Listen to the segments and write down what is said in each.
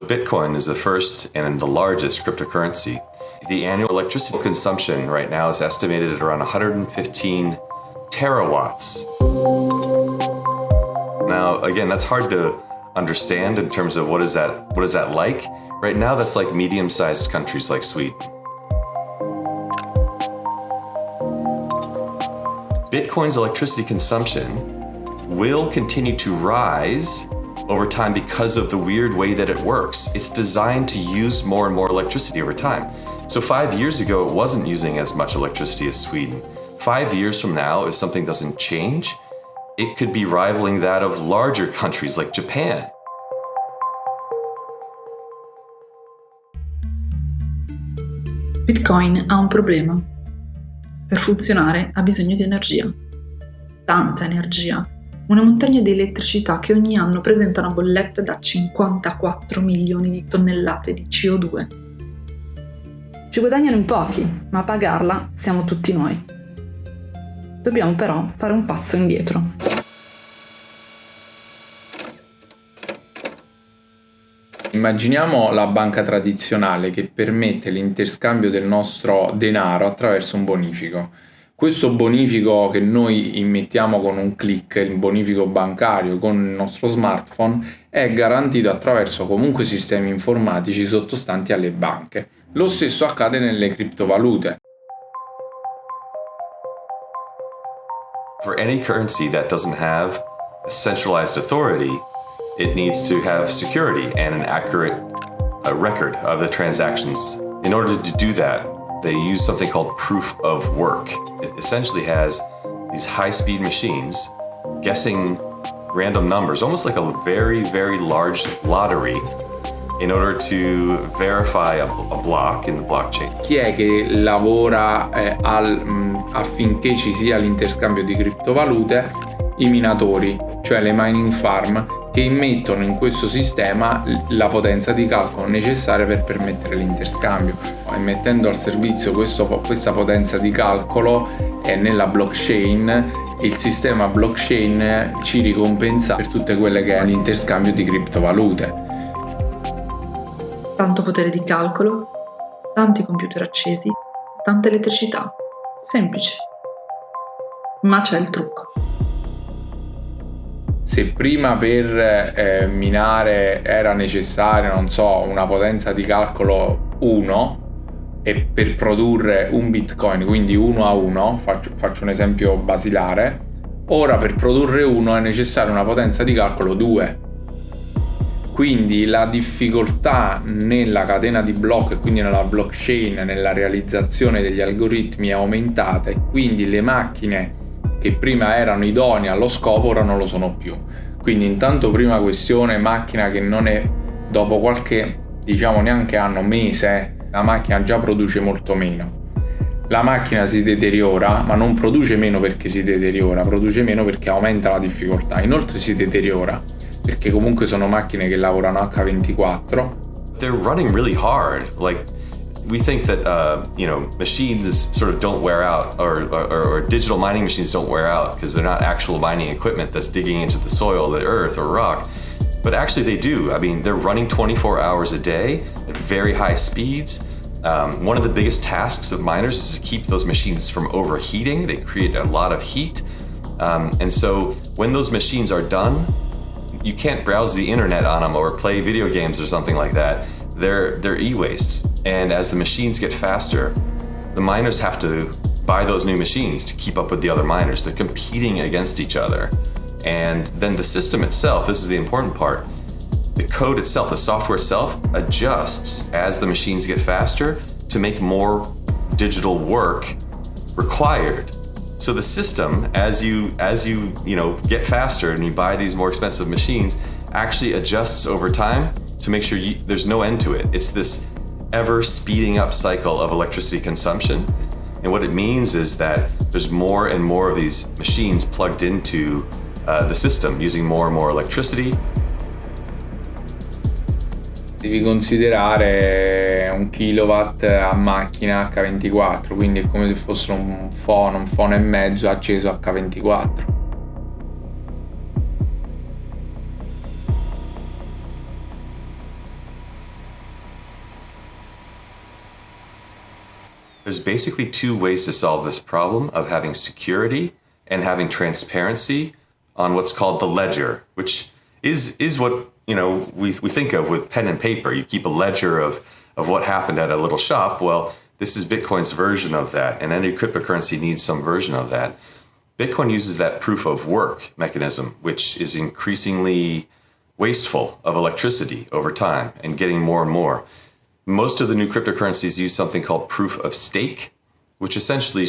Bitcoin is the first and the largest cryptocurrency. The annual electricity consumption right now is estimated at around 115 terawatts. Now, again, that's hard to understand in terms of what is that like? Right now, that's like medium-sized countries like Sweden. Bitcoin's electricity consumption will continue to rise over time because of the weird way that it works. It's designed to use more and more electricity over time. So 5 years ago, it wasn't using as much electricity as Sweden. 5 years from now, if something doesn't change, it could be rivaling that of larger countries like Japan. Bitcoin ha un problema. Per funzionare ha bisogno di energia. Tanta energia. Una montagna di elettricità che ogni anno presenta una bolletta da 54 milioni di tonnellate di CO2. Ci guadagnano in pochi, ma a pagarla siamo tutti noi. Dobbiamo però fare un passo indietro. Immaginiamo la banca tradizionale che permette l'interscambio del nostro denaro attraverso un bonifico. Questo bonifico che noi immettiamo con un click, il bonifico bancario con il nostro smartphone, è garantito attraverso comunque sistemi informatici sottostanti alle banche. Lo stesso accade nelle criptovalute. For any currency that doesn't have a centralized authority, it needs to have security and an accurate record of the transactions. In order to do that, they use something called proof of work. It essentially has these high-speed machines guessing random numbers, almost like a very, very large lottery, in order to verify a block in the blockchain. Chi è che lavora affinché ci sia l'interscambio di criptovalute? I minatori, cioè le mining farm, che immettono in questo sistema la potenza di calcolo necessaria per permettere l'interscambio. Immettendo al servizio questa potenza di calcolo è nella blockchain, il sistema blockchain ci ricompensa per tutte quelle che è l'interscambio di criptovalute. Tanto potere di calcolo, tanti computer accesi, tanta elettricità. Semplice. Ma c'è il trucco. Se prima per minare era necessaria, una potenza di calcolo 1 e per produrre un bitcoin, quindi 1 a 1, faccio un esempio basilare, ora per produrre 1 è necessaria una potenza di calcolo 2. Quindi la difficoltà nella catena di blocchi e quindi nella blockchain, nella realizzazione degli algoritmi è aumentata e quindi le macchine che prima erano idonee allo scopo ora non lo sono più. Quindi intanto prima questione macchina che non è, dopo qualche neanche anno, mese, la macchina già produce molto meno. La macchina si deteriora, ma non produce meno perché si deteriora, produce meno perché aumenta la difficoltà. Inoltre si deteriora perché comunque sono macchine che lavorano H24. They're running really hard. We think that machines sort of don't wear out, or digital mining machines don't wear out because they're not actual mining equipment that's digging into the soil, the earth, or rock. But actually they do. I mean, they're running 24 hours a day at very high speeds. One of the biggest tasks of miners is to keep those machines from overheating. They create a lot of heat. And so when those machines are done, you can't browse the internet on them or play video games or something like that. They're e-wastes. And as the machines get faster, the miners have to buy those new machines to keep up with the other miners. They're competing against each other. And then the system itself, this is the important part, the code itself, the software itself adjusts as the machines get faster to make more digital work required. So the system, as you get faster and you buy these more expensive machines, actually adjusts over time to make sure there's no end to it. It's this ever speeding up cycle of electricity consumption. And what it means is that there's more and more of these machines plugged into the system using more and more electricity. Devi considerare 1 kilowatt a macchina H24, quindi è come se fosse un phone e mezzo acceso H24. There's basically two ways to solve this problem of having security and having transparency on what's called the ledger, which is what we think of with pen and paper. You keep a ledger of what happened at a little shop. Well, this is Bitcoin's version of that, and any cryptocurrency needs some version of that. Bitcoin uses that proof of work mechanism, which is increasingly wasteful of electricity over time and getting more and more. Most of the new cryptocurrencies use something called proof of stake, which essentially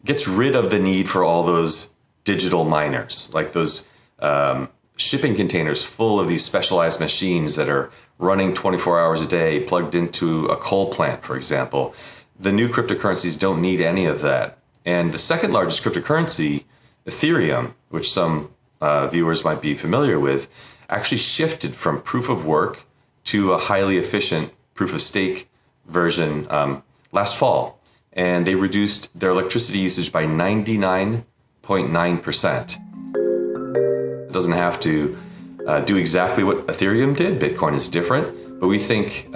gets rid of the need for all those digital miners, like those shipping containers full of these specialized machines that are running 24 hours a day, plugged into a coal plant, for example. The new cryptocurrencies don't need any of that. And the second largest cryptocurrency, Ethereum, which some viewers might be familiar with, actually shifted from proof of work to a highly efficient proof of stake version last fall. And they reduced their electricity usage by 99.9%. It doesn't have to do exactly what Ethereum did. Bitcoin is different, but we think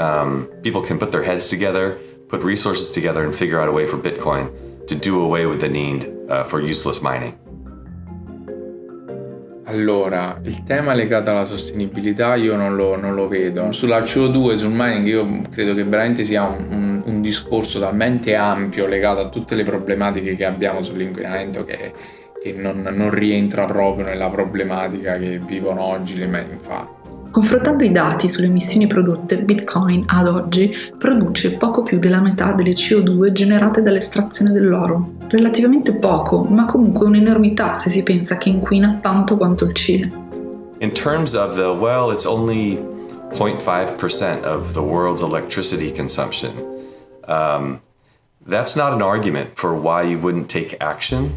people can put their heads together, put resources together, and figure out a way for Bitcoin to do away with the need for useless mining. Allora, il tema legato alla sostenibilità io non lo vedo. Sulla CO2, sul mining, io credo che veramente sia un discorso talmente ampio legato a tutte le problematiche che abbiamo sull'inquinamento che non rientra proprio nella problematica che vivono oggi le infatti. Confrontando i dati sulle emissioni prodotte, Bitcoin ad oggi produce poco più della metà delle CO2 generate dall'estrazione dell'oro. Relativamente poco, ma comunque un'enormità se si pensa che inquina tanto quanto il Cile. In terms of it's only 0.5% of the world's electricity consumption. That's not an argument for why you wouldn't take action.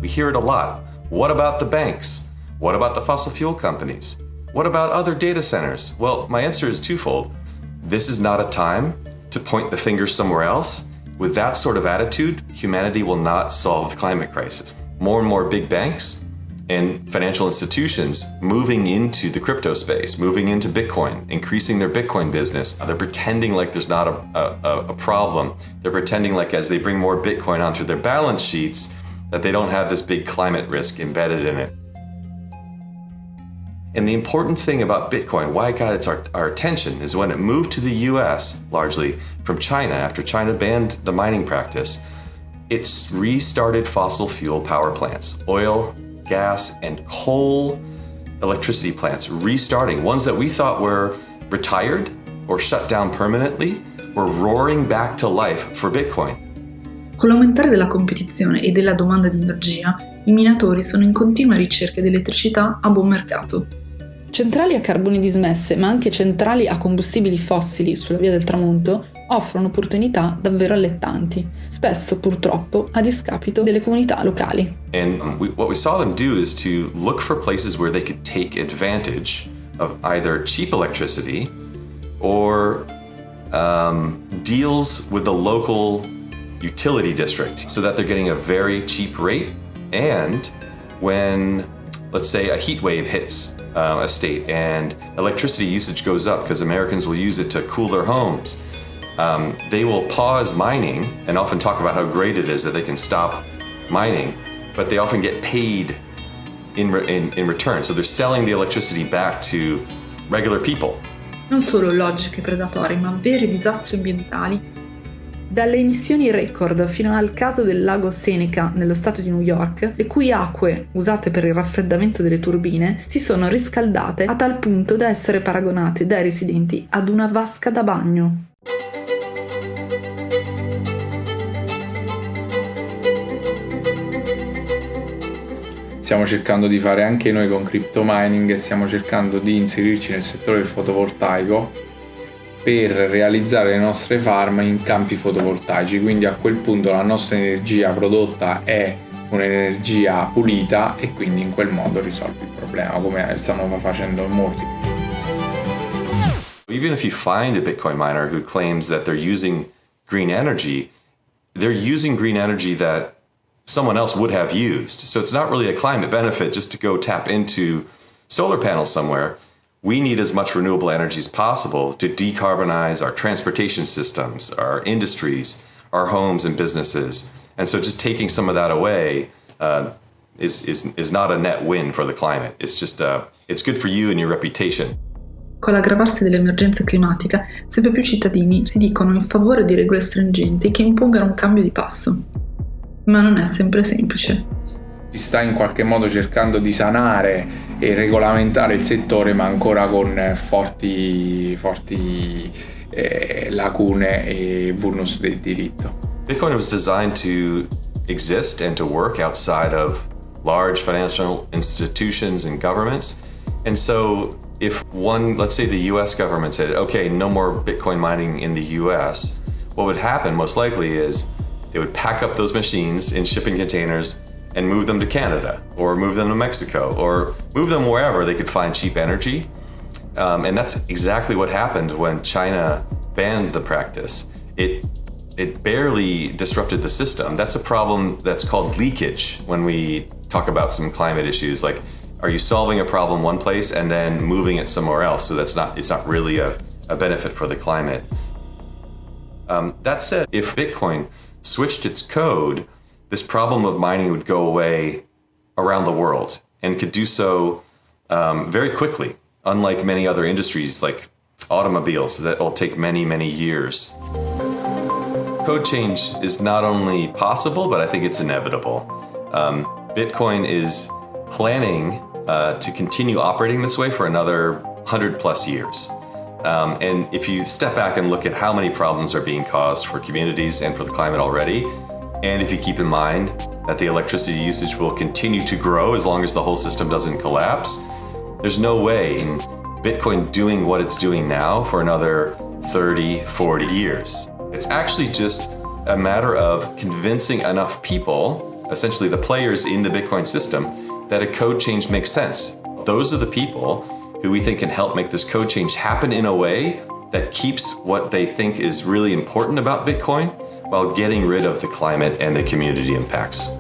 We hear it a lot. What about the banks? What about the fossil fuel companies? What about other data centers? Well, my answer is twofold. This is not a time to point the finger somewhere else. With that sort of attitude, humanity will not solve the climate crisis. More and more big banks and financial institutions moving into the crypto space, moving into Bitcoin, increasing their Bitcoin business. They're pretending like there's not a problem. They're pretending like as they bring more Bitcoin onto their balance sheets, that they don't have this big climate risk embedded in it. And the important thing about Bitcoin, why it got our attention, is when it moved to the US, largely from China, after China banned the mining practice, it restarted fossil fuel power plants, oil, gas, and coal electricity plants, restarting. Ones that we thought were retired or shut down permanently were roaring back to life for Bitcoin. Con l'aumentare della competizione e della domanda di energia, i minatori sono in continua ricerca di elettricità a buon mercato. Centrali a carbone dismesse, ma anche centrali a combustibili fossili sulla via del tramonto, offrono opportunità davvero allettanti, spesso purtroppo a discapito delle comunità locali. And what we saw them do is to look for places where they could take advantage of either cheap electricity or deals with the local utility district so that they're getting a very cheap rate. And when, let's say, a heat wave hits a state and electricity usage goes up because Americans will use it to cool their homes, they will pause mining and often talk about how great it is that they can stop mining, but they often get paid in return. So they're selling the electricity back to regular people. Non solo logiche predatorie, ma veri disastri ambientali. Dalle emissioni record fino al caso del lago Seneca nello stato di New York, le cui acque, usate per il raffreddamento delle turbine, si sono riscaldate a tal punto da essere paragonate dai residenti ad una vasca da bagno. Stiamo cercando di fare anche noi con crypto mining e stiamo cercando di inserirci nel settore del fotovoltaico per realizzare le nostre farm in campi fotovoltaici, quindi a quel punto la nostra energia prodotta è un'energia pulita e quindi in quel modo risolvi il problema, come stanno facendo molti. Even if you find a Bitcoin miner who claims that they're using green energy that someone else would have used. So it's not really a climate benefit just to go tap into solar panels somewhere. we need as much renewable energy as possible to decarbonize our transportation systems, our industries, our homes and businesses. And so just taking some of that away is not a net win for the climate. It's just it's good for you and your reputation. Con l'aggravarsi dell'emergenza climatica, sempre più cittadini si dicono in favore di regole stringenti che impongano un cambio di passo. Ma non è sempre semplice. Si sta in qualche modo cercando di sanare e regolamentare il settore, ma ancora con forti lacune e vulnus del diritto. Bitcoin was designed to exist and to work outside of large financial institutions and governments. And so if let's say the US government said, okay, no more Bitcoin mining in the US, what would happen most likely is they would pack up those machines in shipping containers and move them to Canada, or move them to Mexico, or move them wherever they could find cheap energy. And that's exactly what happened when China banned the practice. It barely disrupted the system. That's a problem that's called leakage when we talk about some climate issues. Like, are you solving a problem one place and then moving it somewhere else? So it's not really a benefit for the climate. That said, if Bitcoin switched its code, this problem of mining would go away around the world and could do so very quickly, unlike many other industries like automobiles that will take many, many years. Code change is not only possible, but I think it's inevitable. Bitcoin is planning to continue operating this way for another 100 plus years. And if you step back and look at how many problems are being caused for communities and for the climate already, and if you keep in mind that the electricity usage will continue to grow as long as the whole system doesn't collapse, there's no way in Bitcoin doing what it's doing now for another 30, 40 years. It's actually just a matter of convincing enough people, essentially the players in the Bitcoin system, that a code change makes sense. Those are the people who we think can help make this code change happen in a way that keeps what they think is really important about Bitcoin while getting rid of the climate and the community impacts.